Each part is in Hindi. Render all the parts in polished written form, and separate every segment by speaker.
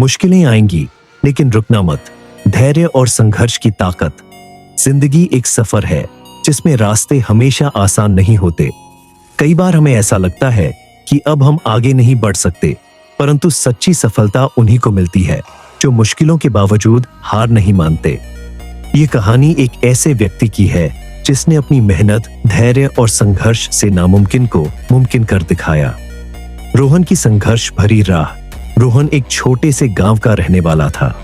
Speaker 1: मुश्किलें आएंगी, लेकिन रुकना मत। धैर्य और संघर्ष की ताकत। जिंदगी एक सफर है जिसमें रास्ते हमेशा आसान नहीं होते। कई बार हमें ऐसा लगता है कि अब हम आगे नहीं बढ़ सकते, परंतु सच्ची सफलता उन्हीं को मिलती है जो मुश्किलों के बावजूद हार नहीं मानते। ये कहानी एक ऐसे व्यक्ति की है जिसने अपनी मेहनत, धैर्य और संघर्ष से नामुमकिन को मुमकिन कर दिखाया। रोहन की संघर्ष भरी राह। रोहन एक छोटे से गांव का रहने वाला था।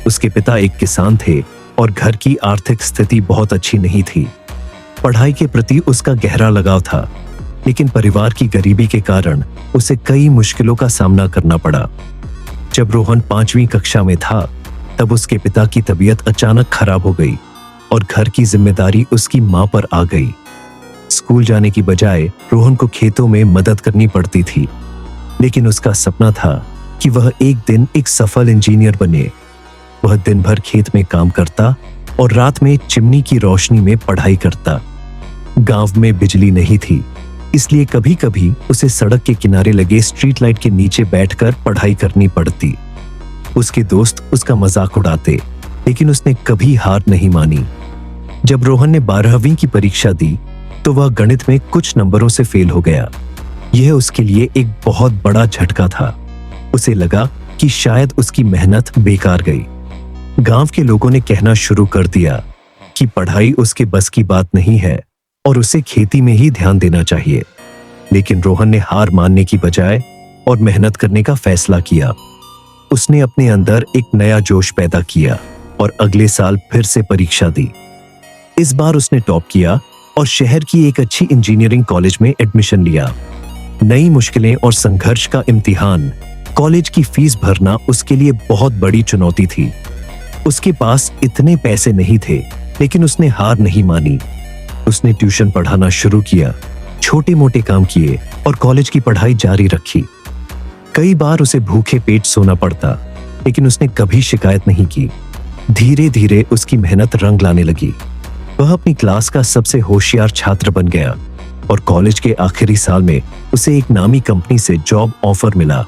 Speaker 1: उसके पिता एक किसान थे और घर की आर्थिक स्थिति बहुत अच्छी नहीं थी। पढ़ाई के प्रति उसका गहरा लगाव था, लेकिन परिवार की गरीबी के कारण उसे कई मुश्किलों का सामना करना पड़ा। जब रोहन 5वीं कक्षा में था, तब उसके पिता की तबीयत अचानक खराब हो गई और घर की जिम्मेदारी उसकी मां पर आ गई। स्कूल जाने की बजाय रोहन को खेतों में मदद करनी पड़ती थी, लेकिन उसका सपना था कि वह एक दिन एक सफल इंजीनियर बने। वह दिन भर खेत में काम करता और रात में चिमनी की रोशनी में पढ़ाई करता। गांव में बिजली नहीं थी, इसलिए कभी कभी उसे सड़क के किनारे लगे स्ट्रीट लाइट के नीचे बैठकर पढ़ाई करनी पड़ती। उसके दोस्त उसका मजाक उड़ाते, लेकिन उसने कभी हार नहीं मानी। जब रोहन ने 12वीं की परीक्षा दी, तो वह गणित में कुछ नंबरों से फेल हो गया। यह उसके लिए एक बहुत बड़ा झटका था। उसे लगा कि शायद उसकी मेहनत बेकार गई। गांव के लोगों ने कहना शुरू कर दिया कि पढ़ाई उसके बस की बात नहीं है और उसे खेती में ही ध्यान देना चाहिए। लेकिन रोहन ने हार मानने की बजाय और मेहनत करने का फैसला किया। उसने अपने अंदर एक नया जोश पैदा किया और अगले साल फिर से परीक्षा दी। इस बार उसने टॉप किया और शहर की एक अच्छी इंजीनियरिंग कॉलेज में एडमिशन लिया। नई मुश्किलें और संघर्ष का इम्तिहान। कॉलेज की फीस भरना उसके लिए बहुत बड़ी चुनौती थी। उसके पास इतने पैसे नहीं थे, लेकिन उसने हार नहीं मानी। उसने ट्यूशन पढ़ाना शुरू किया, छोटे मोटे काम किए और कॉलेज की पढ़ाई जारी रखी। कई बार उसे भूखे पेट सोना पड़ता, लेकिन उसने कभी शिकायत नहीं की। धीरे धीरे उसकी मेहनत रंग लाने लगी। वह अपनी क्लास का सबसे होशियार छात्र बन गया और कॉलेज के आखिरी साल में उसे एक नामी कंपनी से जॉब ऑफर मिला।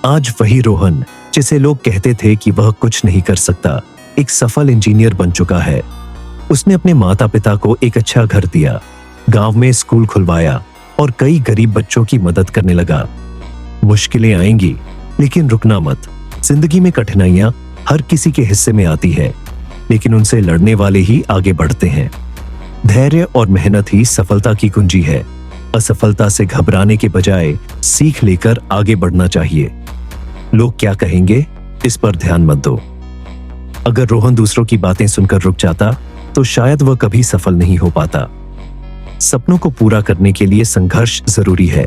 Speaker 1: आज वही रोहन, जिसे लोग कहते थे कि वह कुछ नहीं कर सकता, एक सफल इंजीनियर बन चुका है। उसने अपने माता पिता को एक अच्छा घर दिया, गांव में स्कूल खुलवाया और कई गरीब बच्चों की मदद करने लगा। मुश्किलें आएंगी, लेकिन रुकना मत। जिंदगी में कठिनाइयां हर किसी के हिस्से में आती है, लेकिन उनसे लड़ने वाले ही आगे बढ़ते हैं। धैर्य और मेहनत ही सफलता की कुंजी है। असफलता से घबराने के बजाय सीख लेकर आगे बढ़ना चाहिए। लोग क्या कहेंगे, इस पर ध्यान मत दो। अगर रोहन दूसरों की बातें सुनकर रुक जाता, तो शायद वह कभी सफल नहीं हो पाता। सपनों को पूरा करने के लिए संघर्ष जरूरी है।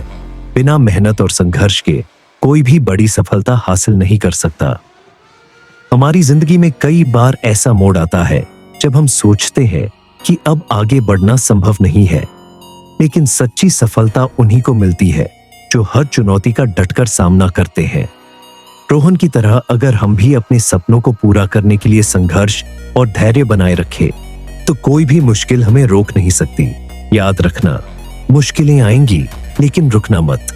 Speaker 1: बिना मेहनत और संघर्ष के कोई भी बड़ी सफलता हासिल नहीं कर सकता। हमारी जिंदगी में कई बार ऐसा मोड़ आता है जब हम सोचते हैं कि अब आगे बढ़ना संभव नहीं है, लेकिन सच्ची सफलता उन्हीं को मिलती है जो हर चुनौती का डटकर सामना करते हैं। रोहन की तरह अगर हम भी अपने सपनों को पूरा करने के लिए संघर्ष और धैर्य बनाए रखें, तो कोई भी मुश्किल हमें रोक नहीं सकती। याद रखना, मुश्किलें आएंगी, लेकिन रुकना मत।